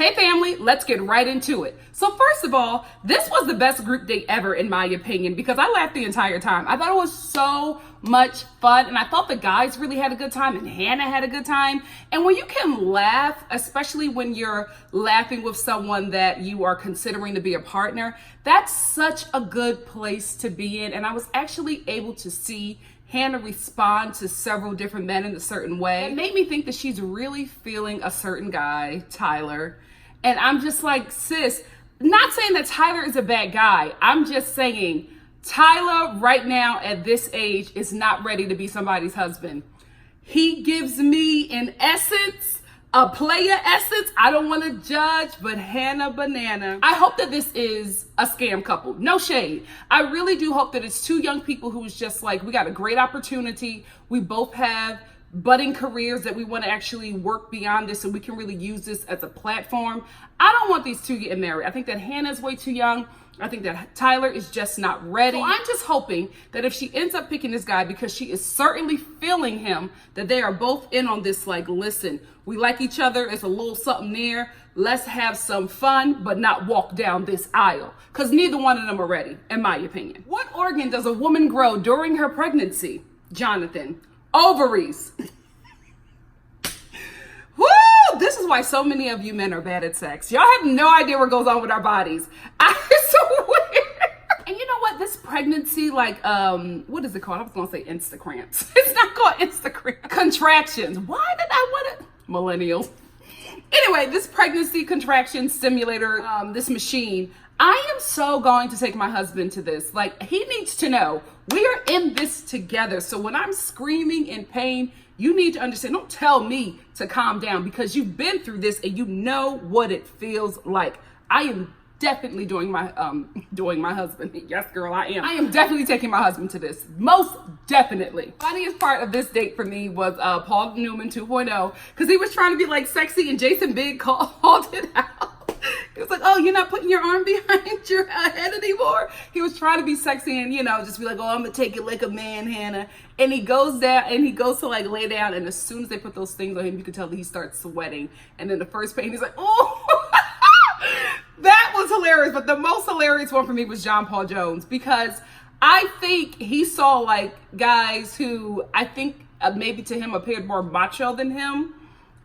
Hey family, let's get right into it. So first of all, this was the best group date ever in my opinion because I laughed the entire time. I thought it was so much fun and I thought the guys really had a good time and Hannah had a good time. And when you can laugh, especially when you're laughing with someone that you are considering to be a partner, that's such a good place to be in. And I was actually able to see Hannah respond to several different men in a certain way. It made me think that she's really feeling a certain guy, Tyler. And I'm just like, sis, not saying that Tyler is a bad guy. I'm just saying Tyler right now at this age is not ready to be somebody's husband. He gives me, in essence, a player essence. I don't want to judge, but Hannah Banana. I hope that this is a scam couple. No shade. I really do hope that it's two young people who's just like, we got a great opportunity. We both have budding careers that we want to actually work beyond this and we can really use this as a platform. I don't want these two getting married. I think that Hannah's way too young. I think that Tyler is just not ready. So I'm just hoping that if she ends up picking this guy because she is certainly feeling him, that they are both in on this, like, listen, we like each other. It's a little something there. Let's have some fun, but not walk down this aisle. Because neither one of them are ready, in my opinion. What organ does a woman grow during her pregnancy? Jonathan. Ovaries. Woo! This is why so many of you men are bad at sex. Y'all have no idea what goes on with our bodies. It's so weird. And you know what? This pregnancy, like, what is it called? I was gonna say Instacramps. It's not called Instagram. Contractions. Why did I want it? Millennials. Anyway, this pregnancy contraction simulator, this machine, I am so going to take my husband to this. Like, he needs to know we are in this together. So when I'm screaming in pain, you need to understand. Don't tell me to calm down because you've been through this and you know what it feels like. I am definitely doing my husband. Yes, girl, I am. I am definitely taking my husband to this. Most definitely. Funniest part of this date for me was Paul Newman 2.0 because he was trying to be like sexy and Jason Bigg called it out. He was like, oh, you're not putting your arm behind your head anymore. He was trying to be sexy and, you know, just be like, oh, I'm going to take it like a man, Hannah. And he goes down and he goes to like lay down. And as soon as they put those things on him, you can tell that he starts sweating. And then the first pain, he's like, oh, that was hilarious. But the most hilarious one for me was John Paul Jones because I think he saw like guys who I think maybe to him appeared more macho than him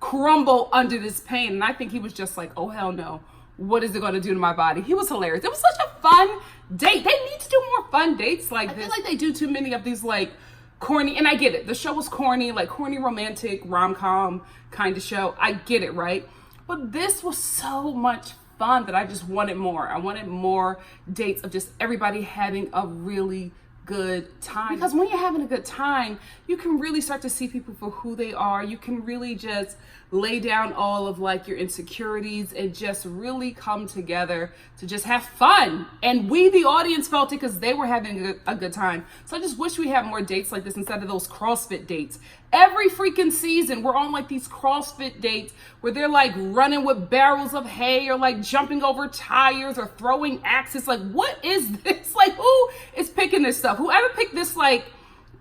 crumble under this pain. And I think he was just like, oh, hell no. What is it going to do to my body? He was hilarious. It was such a fun date. They need to do more fun dates like this. I feel like they do too many of these like corny, and I get it. The show was corny, like corny romantic rom-com kind of show. I get it, right? But this was so much fun that I just wanted more. I wanted more dates of just everybody having a really good time. Because when you're having a good time, you can really start to see people for who they are. You can really just lay down all of like your insecurities and just really come together to just have fun. And we, the audience, felt it because they were having a good time. So I just wish we had more dates like this instead of those CrossFit dates. Every freaking season, we're on like these CrossFit dates where they're like running with barrels of hay or like jumping over tires or throwing axes. Like, what is this? Like, who is picking this stuff? Whoever picked this like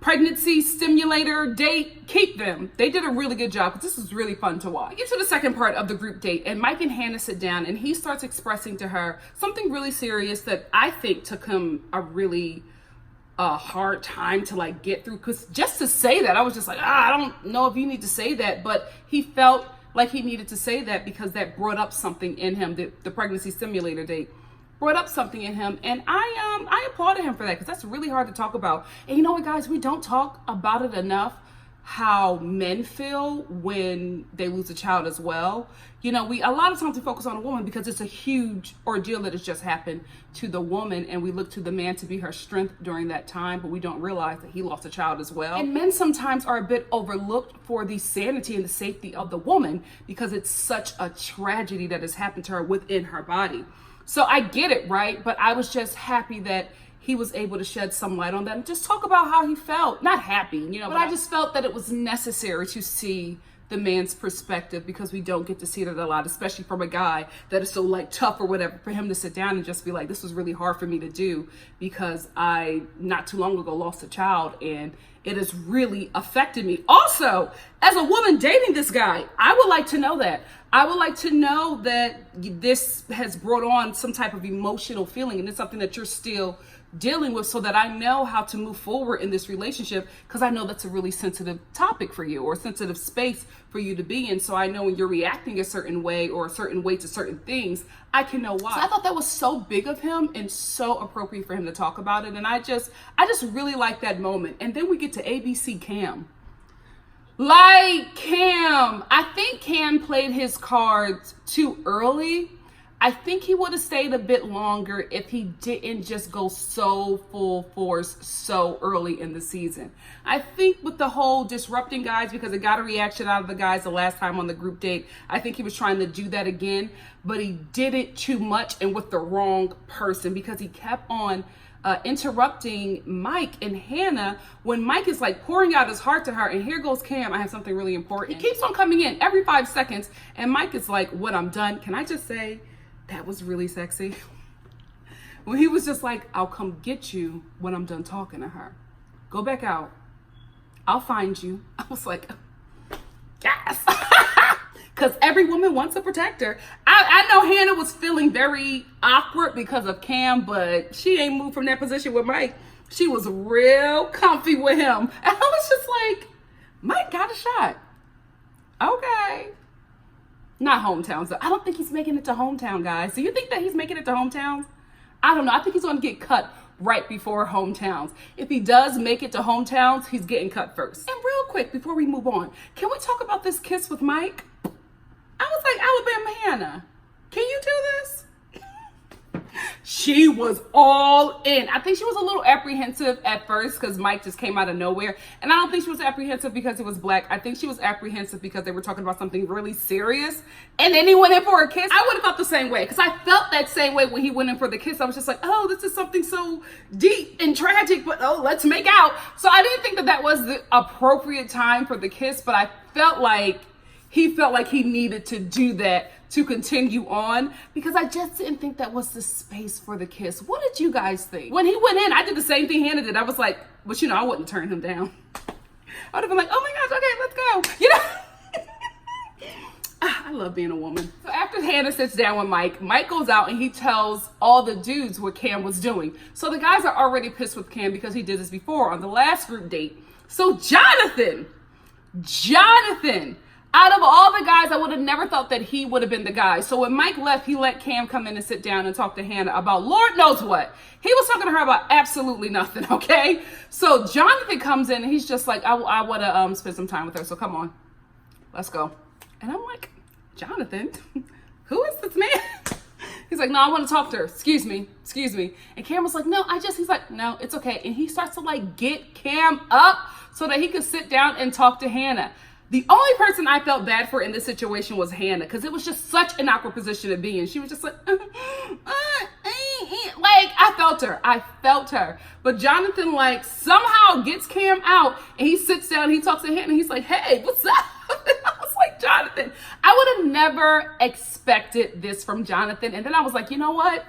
pregnancy stimulator date, keep them. They did a really good job because this was really fun to watch. We get to the second part of the group date and Mike and Hannah sit down and he starts expressing to her something really serious that I think took him a really hard time to like get through, because just to say that, I was just like, I don't know if you need to say that, but he felt like he needed to say that because that brought up something in him. The pregnancy simulator date brought up something in him, and I applauded him for that because that's really hard to talk about. And you know what, guys, we don't talk about it enough, how men feel when they lose a child as well. You know, a lot of times we focus on a woman because it's a huge ordeal that has just happened to the woman, and we look to the man to be her strength during that time, but we don't realize that he lost a child as well. And men sometimes are a bit overlooked for the sanity and the safety of the woman because it's such a tragedy that has happened to her within her body. So I get it, right? But I was just happy that he was able to shed some light on that and just talk about how he felt. Not happy, you know, but I just felt that it was necessary to see the man's perspective because we don't get to see that a lot, especially from a guy that is so like tough or whatever, for him to sit down and just be like, this was really hard for me to do because I not too long ago lost a child and it has really affected me. Also, as a woman dating this guy, I would like to know that. I would like to know that this has brought on some type of emotional feeling, and it's something that you're still dealing with, so that I know how to move forward in this relationship, because I know that's a really sensitive topic for you, or a sensitive space for you to be in. So I know when you're reacting a certain way or a certain way to certain things, I can know why. So I thought that was so big of him and so appropriate for him to talk about it. And I just really like that moment. And then we get to ABC Cam. Like Cam, I think Cam played his cards too early. I think he would have stayed a bit longer if he didn't just go so full force so early in the season. I think with the whole disrupting guys, because it got a reaction out of the guys the last time on the group date, I think he was trying to do that again, but he did it too much and with the wrong person, because he kept on interrupting Mike and Hannah when Mike is like pouring out his heart to her. And here goes Cam, I have something really important. He keeps on coming in every 5 seconds, and Mike is like, "What, I'm done." Can I just say, that was really sexy. When he was just like, "I'll come get you when I'm done talking to her. Go back out. I'll find you." I was like, yes. Because every woman wants a protector. I know Hannah was feeling very awkward because of Cam, but she ain't moved from that position with Mike. She was real comfy with him. And I was just like, Mike got a shot. Okay. Not hometowns, though. I don't think he's making it to hometown, guys. Do you think that he's making it to hometowns? I don't know. I think he's going to get cut right before hometowns. If he does make it to hometowns, he's getting cut first. And real quick, before we move on, can we talk about this kiss with Mike? I was like, Alabama Hannah, can you do this? She was all in. I think she was a little apprehensive at first because Mike just came out of nowhere. And I don't think she was apprehensive because he was black. I think she was apprehensive because they were talking about something really serious. And then he went in for a kiss. I would have felt the same way, because I felt that same way when he went in for the kiss. I was just like, oh, this is something so deep and tragic, but oh, let's make out. So I didn't think that that was the appropriate time for the kiss, but I felt like he felt like he needed to do that to continue on, because I just didn't think that was the space for the kiss. What did you guys think? When he went in, I did the same thing Hannah did. I was like, but I wouldn't turn him down. I would have been like, oh my gosh, okay, let's go. I love being a woman. So after Hannah sits down with Mike, Mike goes out and he tells all the dudes what Cam was doing. So the guys are already pissed with Cam because he did this before on the last group date. So Jonathan, out of all the guys, I would have never thought that he would have been the guy. So when Mike left, he let Cam come in and sit down and talk to Hannah about Lord knows what. He was talking to her about absolutely nothing, okay? So Jonathan comes in and he's just like, I want to spend some time with her, so come on, let's go. And I'm like, Jonathan, who is this man? He's like, no, I want to talk to her. Excuse me. And Cam was like, no, he's like, no, it's okay. And he starts to like get Cam up so that he could sit down and talk to Hannah. The only person I felt bad for in this situation was Hannah, because it was just such an awkward position to be in. She was just like, I felt her. But Jonathan like somehow gets Cam out and he sits down, he talks to Hannah, and he's like, hey, what's up? I was like, Jonathan, I would have never expected this from Jonathan. And then I was like, you know what?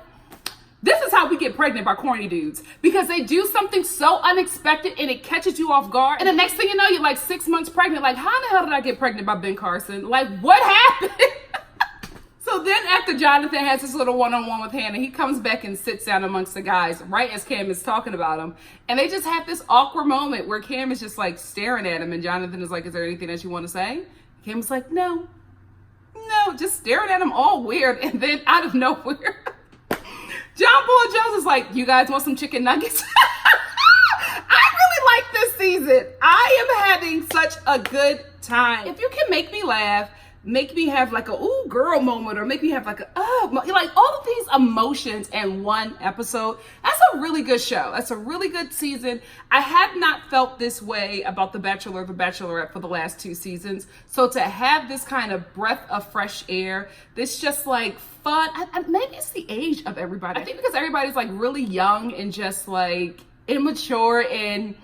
This is how we get pregnant by corny dudes, because they do something so unexpected and it catches you off guard. And the next thing you know, you're like 6 months pregnant. Like, how in the hell did I get pregnant by Ben Carson? Like, what happened? So then after Jonathan has this little one-on-one with Hannah, he comes back and sits down amongst the guys right as Cam is talking about him. And they just have this awkward moment where Cam is just like staring at him. And Jonathan is like, is there anything that you want to say? Cam's like, no, just staring at him all weird. And then out of nowhere, John Paul Jones is like, you guys want some chicken nuggets? I really like this season. I am having such a good time. If you can make me laugh, make me have like a ooh girl moment, or make me have like a like all of these emotions in one episode, that's a really good show. That's a really good season. I have not felt this way about The Bachelor or The Bachelorette for the last 2 seasons. So to have this kind of breath of fresh air, this just like fun, maybe it's the age of everybody. I think because everybody's like really young and just like immature and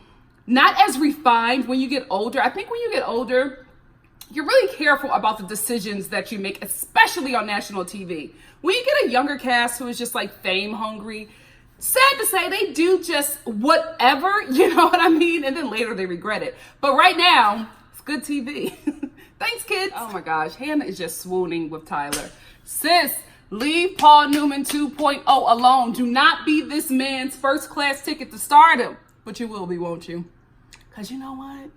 not as refined when you get older. I think when you get older, you're really careful about the decisions that you make, especially on national TV. When you get a younger cast who is just like fame hungry, sad to say, they do just whatever, you know what I mean? And then later they regret it. But right now, it's good TV. Thanks, kids. Oh my gosh, Hannah is just swooning with Tyler. Sis, leave Paul Newman 2.0 alone. Do not be this man's first class ticket to stardom. But you will be, won't you? Because you know what?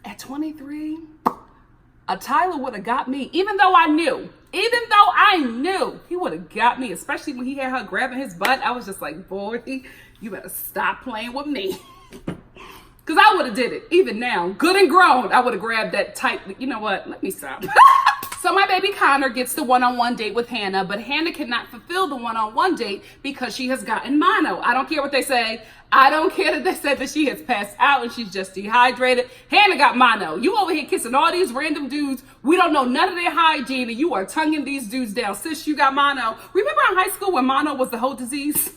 At 23, a Tyler would have got me, even though I knew he would have got me, especially when he had her grabbing his butt. I was just like, boy, you better stop playing with me. Because I would have did it. Even now, good and grown, I would have grabbed that tight. You know what? Let me stop. So my baby Connor gets the one-on-one date with Hannah, but Hannah cannot fulfill the one-on-one date because she has gotten mono. I don't care what they say. I don't care that they said that she has passed out and she's just dehydrated. Hannah got mono. You over here kissing all these random dudes. We don't know none of their hygiene and you are tonguing these dudes down. Sis, you got mono. Remember in high school when mono was the whole disease?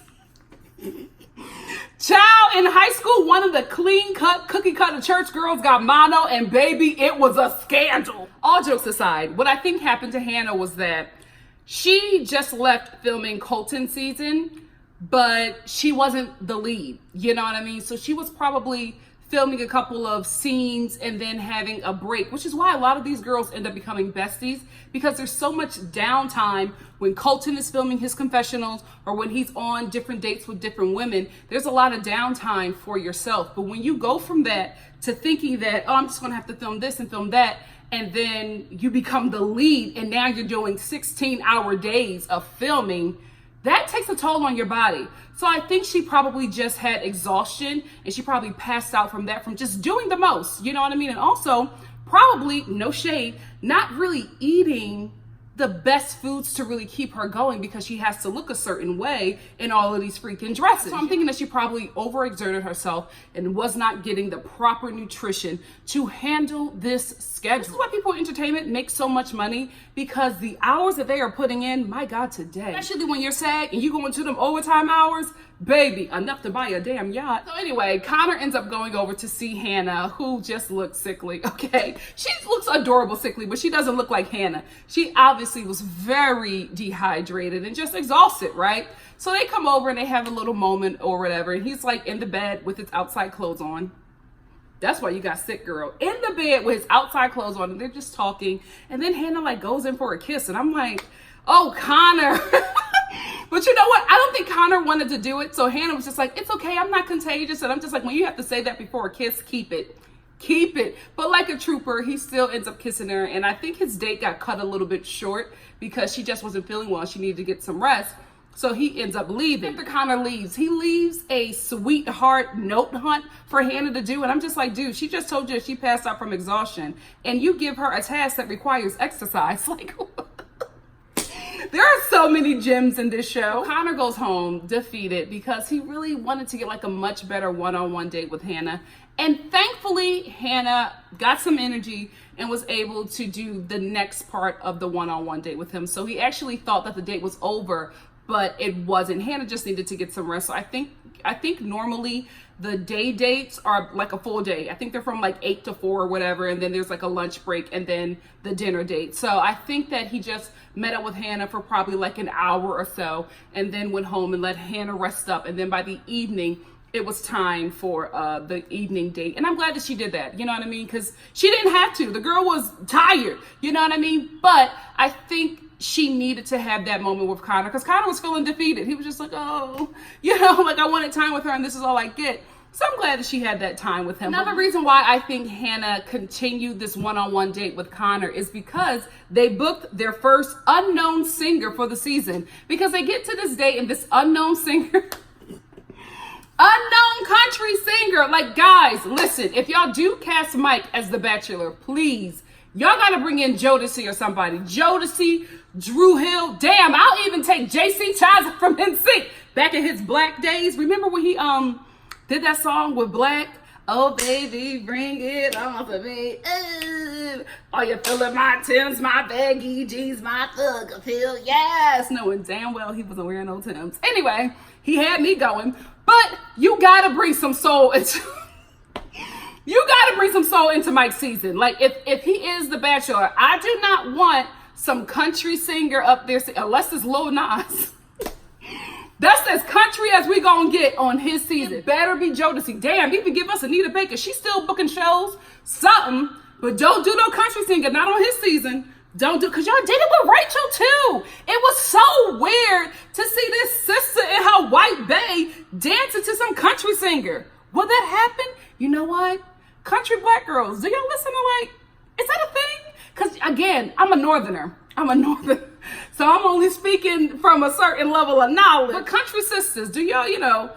Child, in high school, one of the clean-cut, cookie-cutter church girls got mono, and baby, it was a scandal. All jokes aside, what I think happened to Hannah was that she just left filming Colton season, but she wasn't the lead, you know what I mean? So she was probably filming a couple of scenes and then having a break, which is why a lot of these girls end up becoming besties, because there's so much downtime when Colton is filming his confessionals or when he's on different dates with different women. There's a lot of downtime for yourself. But when you go from that to thinking that, oh, I'm just gonna have to film this and film that, and then you become the lead and now you're doing 16-hour days of filming, that takes a toll on your body. So I think she probably just had exhaustion and she probably passed out from that, from just doing the most, you know what I mean? And also probably, no shade, not really eating the best foods to really keep her going because she has to look a certain way in all of these freaking dresses. So I'm thinking that she probably overexerted herself and was not getting the proper nutrition to handle this schedule. This is why people in entertainment make so much money, because the hours that they are putting in, my God, today, especially when you're SAG and you go into them overtime hours, baby, enough to buy a damn yacht. So anyway, Connor ends up going over to see Hannah, who just looks sickly, okay? She looks adorable sickly, but she doesn't look like Hannah. She obviously was very dehydrated and just exhausted, right? So they come over and they have a little moment or whatever, and he's like in the bed with his outside clothes on. That's why you got sick, girl. In the bed with his outside clothes on, and they're just talking, and then Hannah like goes in for a kiss, and I'm like, oh, Connor. But you know what? I don't think Connor wanted to do it. So Hannah was just like, it's okay. I'm not contagious. And I'm just like, when you have to say that before a kiss, keep it. Keep it. But like a trooper, he still ends up kissing her. And I think his date got cut a little bit short because she just wasn't feeling well. She needed to get some rest. So he ends up leaving. After Connor leaves, he leaves a sweetheart note hunt for Hannah to do. And I'm just like, dude, she just told you she passed out from exhaustion. And you give her a task that requires exercise. Like, there are so many gems in this show. Connor goes home defeated because he really wanted to get like a much better one-on-one date with Hannah. And thankfully, Hannah got some energy and was able to do the next part of the one-on-one date with him. So he actually thought that the date was over, but it wasn't. Hannah just needed to get some rest. So I think normally the day dates are like a full day. I think they're from like 8 to 4 or whatever. And then there's like a lunch break and then the dinner date. So I think that he just met up with Hannah for probably like an hour or so and then went home and let Hannah rest up. And then by the evening, it was time for the evening date. And I'm glad that she did that. You know what I mean? Because she didn't have to. The girl was tired. You know what I mean? But I think she needed to have that moment with Connor because Connor was feeling defeated. He was just like, oh, you know, like I wanted time with her and this is all I get. So I'm glad that she had that time with him. Another reason why I think Hannah continued this one-on-one date with Connor is because they booked their first unknown singer for the season. Because they get to this date and this unknown singer, unknown country singer. Like, guys, listen, if y'all do cast Mike as the Bachelor, please, y'all gotta bring in Jodeci or somebody. Jodeci, Drew Hill, damn, I'll even take JC Chazza from NSYNC back in his Black days. Remember when he did that song with Black? Oh baby, bring it on for me. Ooh. Are you feeling my Timbs, my baggy jeans, my thug appeal? Yes, knowing damn well he wasn't wearing no Timbs. Anyway, he had me going, but you gotta bring some soul into you gotta bring some soul into Mike's season. Like if he is the Bachelor, I do not want some country singer up there, unless it's Lil Nas. That's as country as we gonna get on his season. It better be Jodeci. Damn, he could give us Anita Baker. She's still booking shows, something, but don't do no country singer, not on his season. Don't do, because y'all did it with Rachel too. It was so weird to see this sister in her white bay dancing to some country singer. Will that happen? You know what? Country black girls, do y'all listen to like, is that a thing? Because again, I'm a northerner. So I'm only speaking from a certain level of knowledge. But country sisters, do y'all,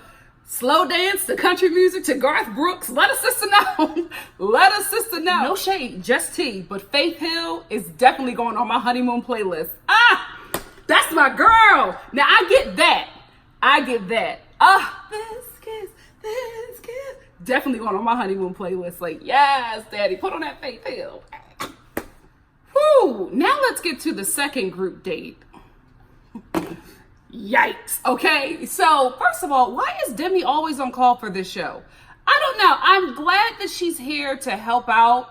slow dance to country music to Garth Brooks? Let a sister know. Let a sister know. No shade, just tea. But Faith Hill is definitely going on my honeymoon playlist. That's my girl. Now I get that. This kiss. Definitely going on my honeymoon playlist. Like, yes, daddy, put on that Faith Hill. Whew. Now let's get to the second group date. Yikes. Okay, so first of all, why is Demi always on call for this show? I don't know. I'm glad that she's here to help out,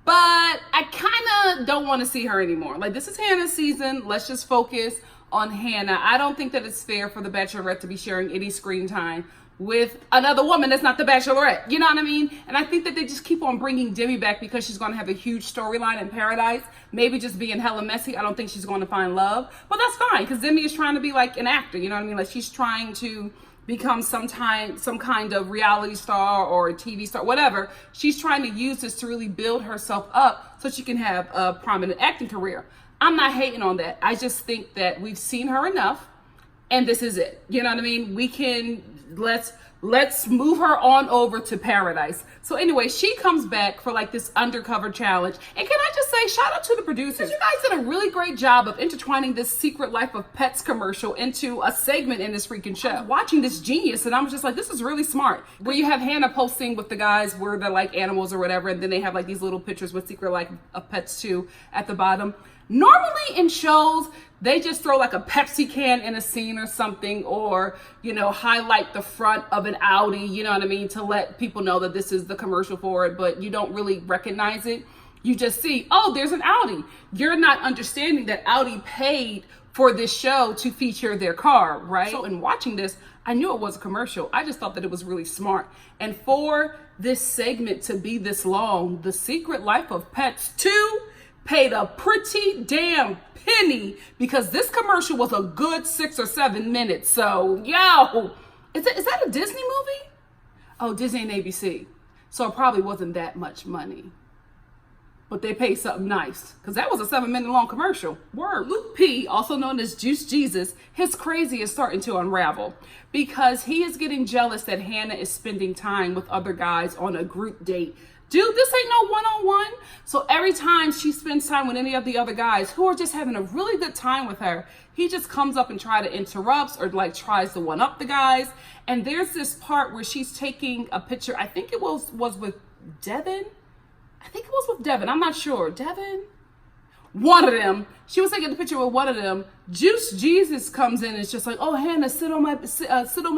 but I kind of don't want to see her anymore. Like, this is Hannah's season. Let's just focus on Hannah. I don't think that it's fair for the Bachelorette to be sharing any screen time with another woman that's not the Bachelorette. You know what I mean? And I think that they just keep on bringing Demi back because she's going to have a huge storyline in Paradise. Maybe just being hella messy. I don't think she's going to find love. But that's fine, because Demi is trying to be like an actor. You know what I mean? Like, she's trying to become some kind of reality star or a TV star, whatever. She's trying to use this to really build herself up so she can have a prominent acting career. I'm not hating on that. I just think that we've seen her enough. And this is it. You know what I mean? We can, let's move her on over to Paradise. So anyway, she comes back for like this undercover challenge. And can I just say, shout out to the producers. You guys did a really great job of intertwining this Secret Life of Pets commercial into a segment in this freaking show. I was watching this genius and I was just like, this is really smart. Where you have Hannah posting with the guys where they're like animals or whatever. And then they have like these little pictures with Secret Life of Pets 2 at the bottom. Normally in shows, they just throw like a Pepsi can in a scene or something, or, highlight the front of an Audi, you know what I mean, to let people know that this is the commercial for it, but you don't really recognize it. You just see, oh, there's an Audi. You're not understanding that Audi paid for this show to feature their car, right? So in watching this, I knew it was a commercial. I just thought that it was really smart. And for this segment to be this long, The Secret Life of Pets 2 paid a pretty damn penny, because this commercial was a good 6 or 7 minutes. So, is that a Disney movie? Oh, Disney and ABC. So it probably wasn't that much money. But they paid something nice, because that was a 7-minute long commercial. Word. Luke P, also known as Juice Jesus, his crazy is starting to unravel, because he is getting jealous that Hannah is spending time with other guys on a group date. Dude, this ain't no one-on-one. So every time she spends time with any of the other guys who are just having a really good time with her, he just comes up and tries to interrupt or like tries to one-up the guys. And there's this part where she's taking a picture. I think it was with Devin. I'm not sure. Devin? One of them. She was taking a picture with one of them. Juice Jesus comes in and is just like, oh, Hannah, sit on my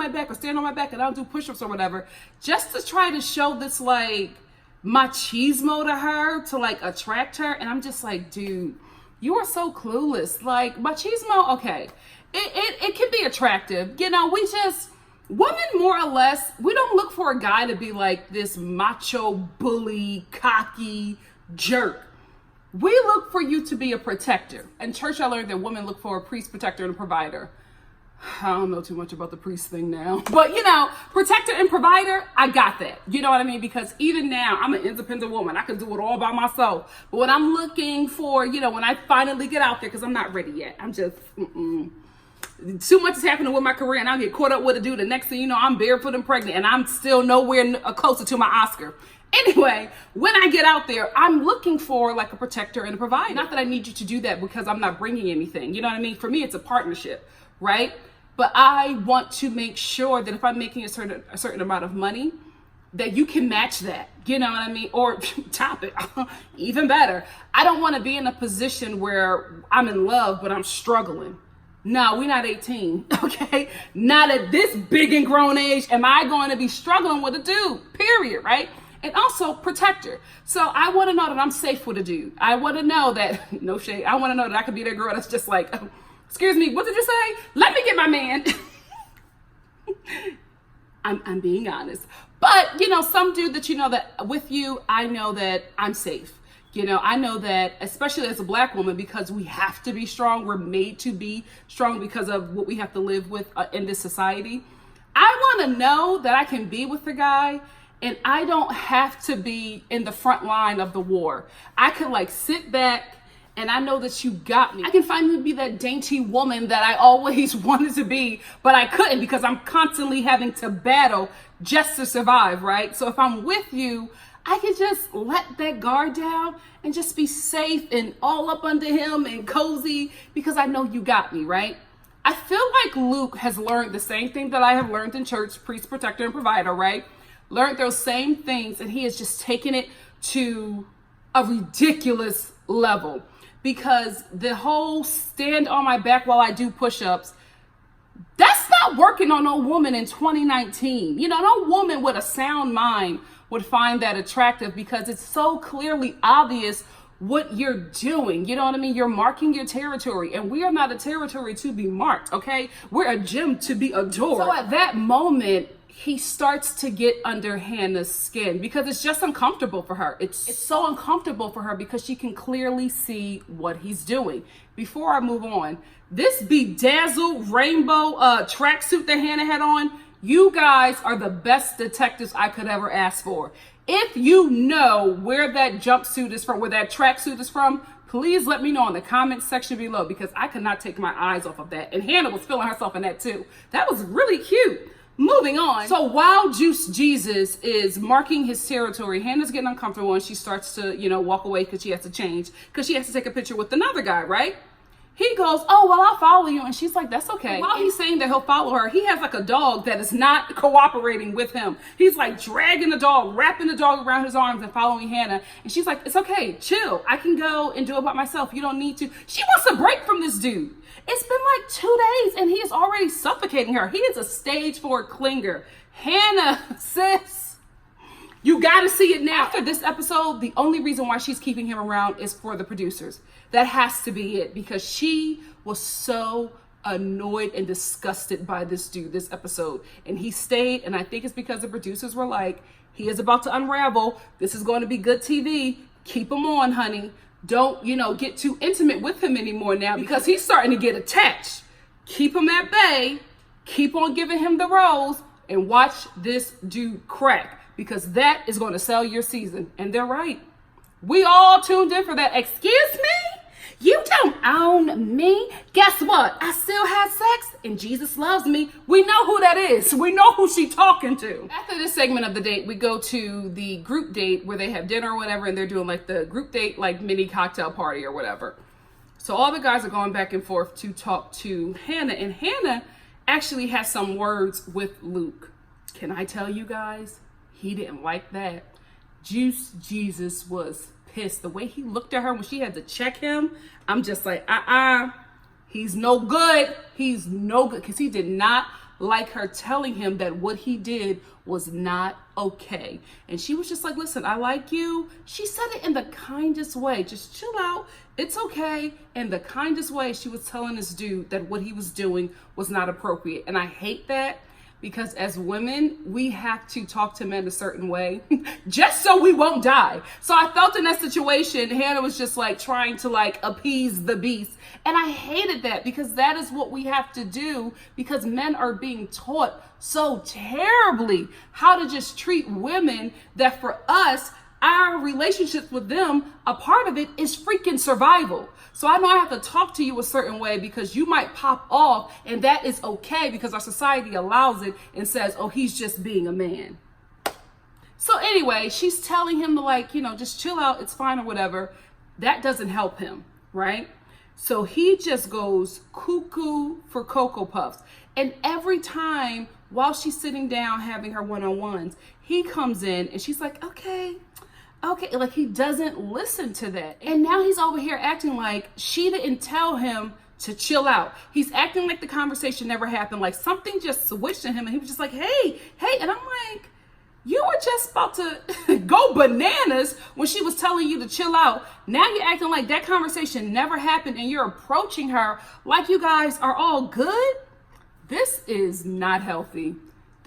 back or stand on my back and I'll do push-ups or whatever. Just to try to show this like machismo to her, to like attract her. And I'm just like, dude, you are so clueless. Like, machismo, okay, it can be attractive, women more or less, we don't look for a guy to be like this macho bully cocky jerk. We look for you to be a protector. In church I learned that women look for a priest, protector, and a provider. I don't know too much about the priest thing now. But, protector and provider, I got that. You know what I mean? Because even now, I'm an independent woman. I can do it all by myself. But what I'm looking for, when I finally get out there, because I'm not ready yet. I'm just, too much is happening with my career, and I'll get caught up with a dude. The next thing you know, I'm barefoot and pregnant, and I'm still nowhere closer to my Oscar. Anyway, when I get out there, I'm looking for like a protector and a provider. Not that I need you to do that because I'm not bringing anything. You know what I mean? For me, it's a partnership, right? But I want to make sure that if I'm making a certain amount of money, that you can match that. You know what I mean? Or top it. Even better. I don't want to be in a position where I'm in love, but I'm struggling. No, we're not 18, okay? Not at this big and grown age am I going to be struggling with a dude, period, right? And also protector. So I want to know that I'm safe with a dude. I want to know that, no shade, I want to know that I could be that girl that's just like, excuse me, what did you say? Let me get my man. I'm being honest. But, you know, some dude that you know that with you, I know that I'm safe. You know, I know that, especially as a Black woman, because we have to be strong. We're made to be strong because of what we have to live with in this society. I want to know that I can be with the guy and I don't have to be in the front line of the war. I could like sit back and I know that you got me. I can finally be that dainty woman that I always wanted to be, but I couldn't because I'm constantly having to battle just to survive, right? So if I'm with you, I can just let that guard down and just be safe and all up under him and cozy because I know you got me, right? I feel like Luke has learned the same thing that I have learned in church, priest, protector, and provider, right? Learned those same things, and he has just taken it to a ridiculous level because the whole stand on my back while I do push-ups, that's not working on no woman in 2019. You know, no woman with a sound mind would find that attractive because it's so clearly obvious what you're doing. You know what I mean? You're marking your territory, and we are not a territory to be marked, okay? We're a gym to be adored. So at that moment, he starts to get under Hannah's skin because it's just uncomfortable for her. It's so uncomfortable for her because she can clearly see what he's doing. Before I move on, this bedazzled rainbow tracksuit that Hannah had on, you guys are the best detectives I could ever ask for. If you know where that jumpsuit is from, where that tracksuit is from, please let me know in the comment section below because I could not take my eyes off of that. And Hannah was feeling herself in that too. That was really cute. Moving on. So while Juice Jesus is marking his territory, Hannah's getting uncomfortable and she starts to, you know, walk away because she has to change, because she has to take a picture with another guy, right? He goes, oh, well, I'll follow you. And she's like, that's okay. While he's saying that he'll follow her, he has like a dog that is not cooperating with him. He's like dragging the dog, wrapping the dog around his arms and following Hannah. And she's like, it's okay, chill. I can go and do it by myself. You don't need to. She wants a break from this dude. It's been like 2 days and he is already suffocating her. He is a stage 4 clinger. Hannah, sis, you gotta see it now. After this episode, the only reason why she's keeping him around is for the producers. That has to be it because she was so annoyed and disgusted by this dude this episode. And he stayed, and I think it's because the producers were like, he is about to unravel. This is going to be good TV. Keep him on, honey. Don't, you know, get too intimate with him anymore now because he's starting to get attached. Keep him at bay. Keep on giving him the rose and watch this dude crack because that is going to sell your season. And they're right. We all tuned in for that. Excuse me? You don't own me. Guess what? I still had sex and Jesus loves me. We know who that is. We know who she talking to. After this segment of the date, we go to the group date where they have dinner or whatever, and they're doing like the group date, like mini cocktail party or whatever. So all the guys are going back and forth to talk to Hannah, and Hannah actually has some words with Luke. Can I tell you guys? He didn't like that. Juice Jesus was pissed. The way he looked at her when she had to check him, I'm just like, he's no good. He's no good because he did not like her telling him that what he did was not okay. And she was just like, listen, I like you. She said it in the kindest way. Just chill out. It's okay. In the kindest way, she was telling this dude that what he was doing was not appropriate. And I hate that. Because as women, we have to talk to men a certain way just so we won't die. So I felt in that situation, Hannah was just like trying to like appease the beast. And I hated that because that is what we have to do because men are being taught so terribly how to just treat women that for us, our relationships with them, a part of it is freaking survival. So I know I have to talk to you a certain way because you might pop off and that is okay because our society allows it and says, oh, he's just being a man. So anyway, she's telling him to like, you know, just chill out. It's fine or whatever. That doesn't help him, right? So he just goes cuckoo for Cocoa Puffs. And every time while she's sitting down having her one-on-ones, he comes in and she's like, okay, like he doesn't listen to that. And now he's over here acting like she didn't tell him to chill out. He's acting like the conversation never happened, like something just switched in him and he was just like, hey. And I'm like, you were just about to go bananas when she was telling you to chill out. Now you're acting like that conversation never happened and you're approaching her like you guys are all good. This is not healthy.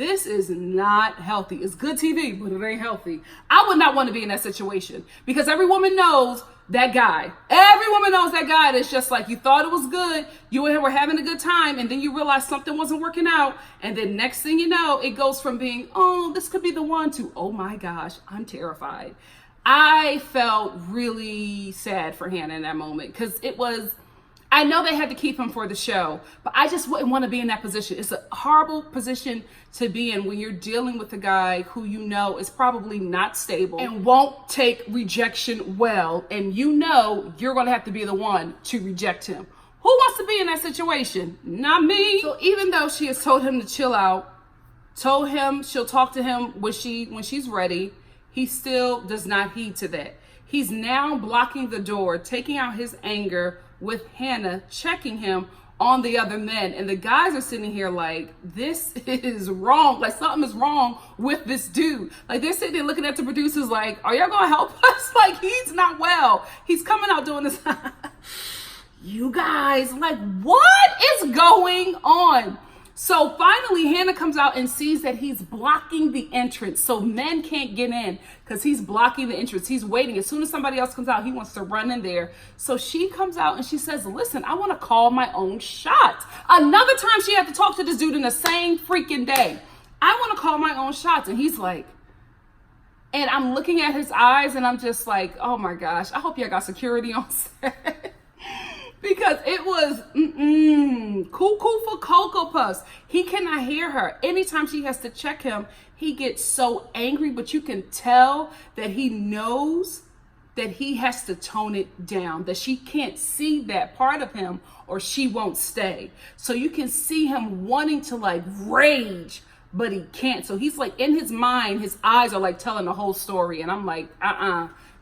This is not healthy. It's good TV, but it ain't healthy. I would not want to be in that situation because every woman knows that guy. Every woman knows that guy that's just like, you thought it was good, you and him were having a good time, and then you realize something wasn't working out, and then next thing you know, it goes from being, oh, this could be the one, to, oh my gosh, I'm terrified. I felt really sad for Hannah in that moment because it was, I know they had to keep him for the show, but I just wouldn't want to be in that position. It's a horrible position to be in when you're dealing with a guy who you know is probably not stable and won't take rejection well, and you know you're going to have to be the one to reject him. Who wants to be in that situation? Not me. So even though she has told him to chill out, told him she'll talk to him when she's ready, he still does not heed to that. He's now blocking the door, taking out his anger with Hannah, checking him on the other men. And the guys are sitting here like, this is wrong. Like, something is wrong with this dude. Like, they're sitting there looking at the producers like, are y'all gonna help us? Like, he's not well. He's coming out doing this. You guys, like, what is going on? So finally, Hannah comes out and sees that he's blocking the entrance. So men can't get in because he's blocking the entrance. He's waiting. As soon as somebody else comes out, he wants to run in there. So she comes out and she says, listen, I want to call my own shots. Another time she had to talk to this dude in the same freaking day. I want to call my own shots. And he's like, and I'm looking at his eyes and I'm just like, oh my gosh, I hope y'all got security on set. Because it was cuckoo for Cocoa Puffs. He cannot hear her. Anytime she has to check him, he gets so angry, but you can tell that he knows that he has to tone it down, that she can't see that part of him or she won't stay. So you can see him wanting to like rage, but he can't. So he's like, in his mind, his eyes are like telling the whole story. And I'm like,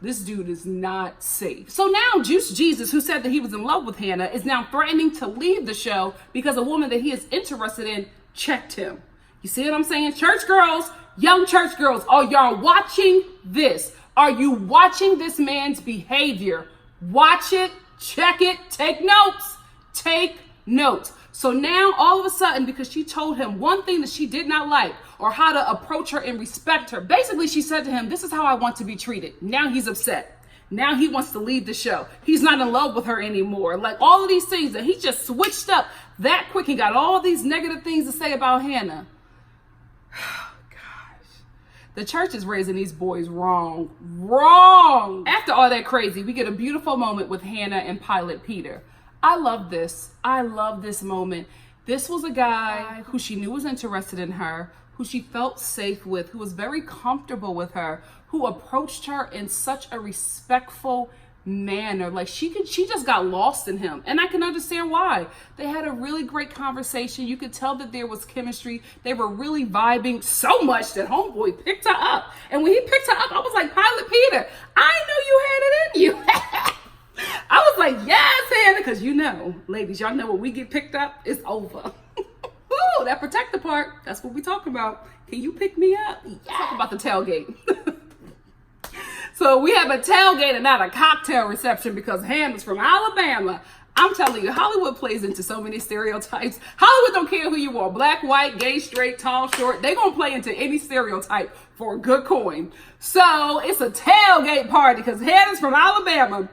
this dude is not safe. So now Juice Jesus, who said that he was in love with Hannah, is now threatening to leave the show because a woman that he is interested in checked him. You see what I'm saying? Church girls, young church girls, are y'all watching this? Are you watching this man's behavior? Watch it, check it, take notes, take notes. So now all of a sudden, because she told him one thing that she did not like or how to approach her and respect her, basically she said to him, this is how I want to be treated. Now he's upset. Now he wants to leave the show. He's not in love with her anymore. Like all of these things, and he just switched up that quick and got all these negative things to say about Hannah. Gosh, the church is raising these boys wrong. After all that crazy, we get a beautiful moment with Hannah and Pilot Peter. I love this. I love this moment. This was a guy who she knew was interested in her, who she felt safe with, who was very comfortable with her, who approached her in such a respectful manner. Like she just got lost in him. And I can understand why. They had a really great conversation. You could tell that there was chemistry. They were really vibing so much that homeboy picked her up. And when he picked her up, I was like, Pilot Peter, I knew you had it in you. I was like, yes, Hannah, because you know, ladies, y'all know when we get picked up, it's over. Ooh, that protector part, that's what we talking about. Can you pick me up? Yeah. Talk about the tailgate. So we have a tailgate and not a cocktail reception because Hannah's from Alabama. I'm telling you, Hollywood plays into so many stereotypes. Hollywood don't care who you are, black, white, gay, straight, tall, short. They gonna play into any stereotype for a good coin. So it's a tailgate party because Hannah's from Alabama.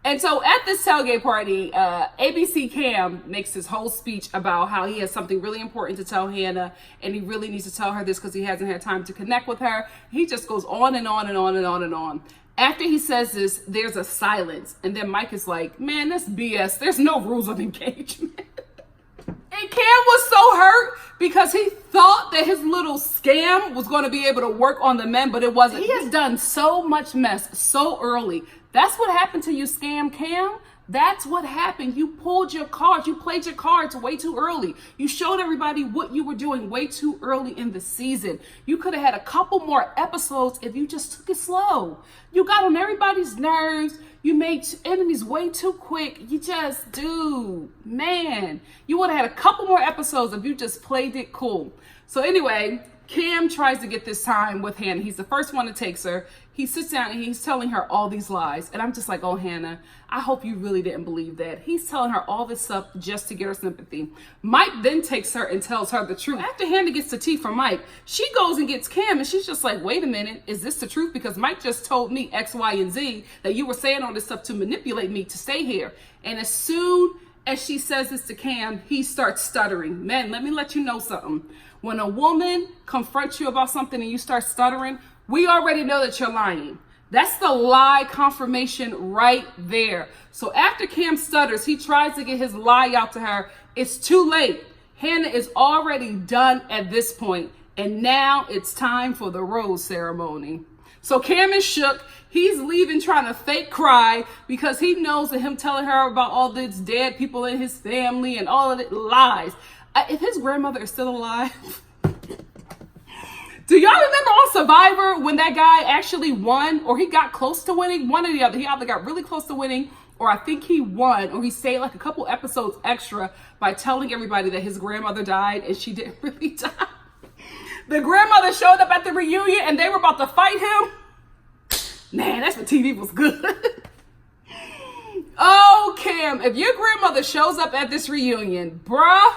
And so at this tailgate party, ABC Cam makes his whole speech about how he has something really important to tell Hannah, and he really needs to tell her this because he hasn't had time to connect with her. He just goes on and on and on and on and on. After he says this, there's a silence, and then Mike is like, man, that's BS. There's no rules of engagement. And Cam was so hurt because he thought that his little scam was going to be able to work on the men, but it wasn't. He has done so much mess so early. That's what happened to you, Scam Cam. That's what happened. You pulled your cards. You played your cards way too early. You showed everybody what you were doing way too early in the season. You could have had a couple more episodes if you just took it slow. You got on everybody's nerves. You made enemies way too quick. You just, dude, man. You would have had a couple more episodes if you just played it cool. So anyway, Cam tries to get this time with Hannah. He's the first one that takes her. He sits down and he's telling her all these lies. And I'm just like, oh, Hannah, I hope you really didn't believe that. He's telling her all this stuff just to get her sympathy. Mike then takes her and tells her the truth. After Hannah gets the tea from Mike, she goes and gets Cam and she's just like, wait a minute, is this the truth? Because Mike just told me X, Y, and Z that you were saying all this stuff to manipulate me to stay here. And as soon as she says this to Cam, he starts stuttering. Man, let me let you know something. When a woman confronts you about something and you start stuttering, we already know that you're lying. That's the lie confirmation right there. So after Cam stutters, he tries to get his lie out to her. It's too late. Hannah is already done at this point, and now it's time for the rose ceremony. So Cam is shook. He's leaving trying to fake cry because he knows that him telling her about all these dead people in his family and all of it lies. If his grandmother is still alive... Do y'all remember on Survivor when that guy actually won, or he got close to winning? One or the other. He either got really close to winning, or I think he won, or he stayed like a couple episodes extra by telling everybody that his grandmother died and she didn't really die. The grandmother showed up at the reunion and they were about to fight him. Man, that's when TV was good. Oh, Cam, if your grandmother shows up at this reunion, bruh,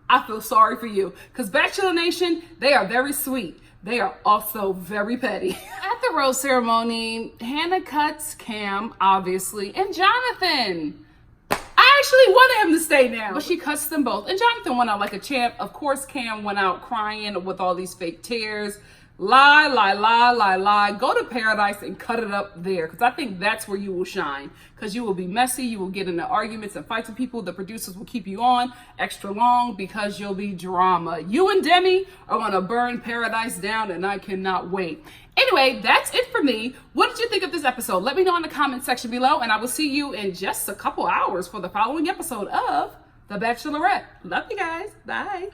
I feel sorry for you. Because Bachelor Nation, they are very sweet. They are also very petty. At the rose ceremony, Hannah cuts Cam, obviously, and Jonathan. I actually wanted him to stay now, but she cuts them both. And Jonathan went out like a champ. Of course, Cam went out crying with all these fake tears. Lie, lie, lie, lie, lie. Go to paradise and cut it up there, because I think that's where you will shine. Because you will be messy, you will get into arguments and fights with people. The producers will keep you on extra long because you'll be drama. You and Demi are going to burn paradise down, and I cannot wait. Anyway, that's it for me. What did you think of this episode? Let me know in the comment section below, and I will see you in just a couple hours for the following episode of The Bachelorette. Love you guys. Bye.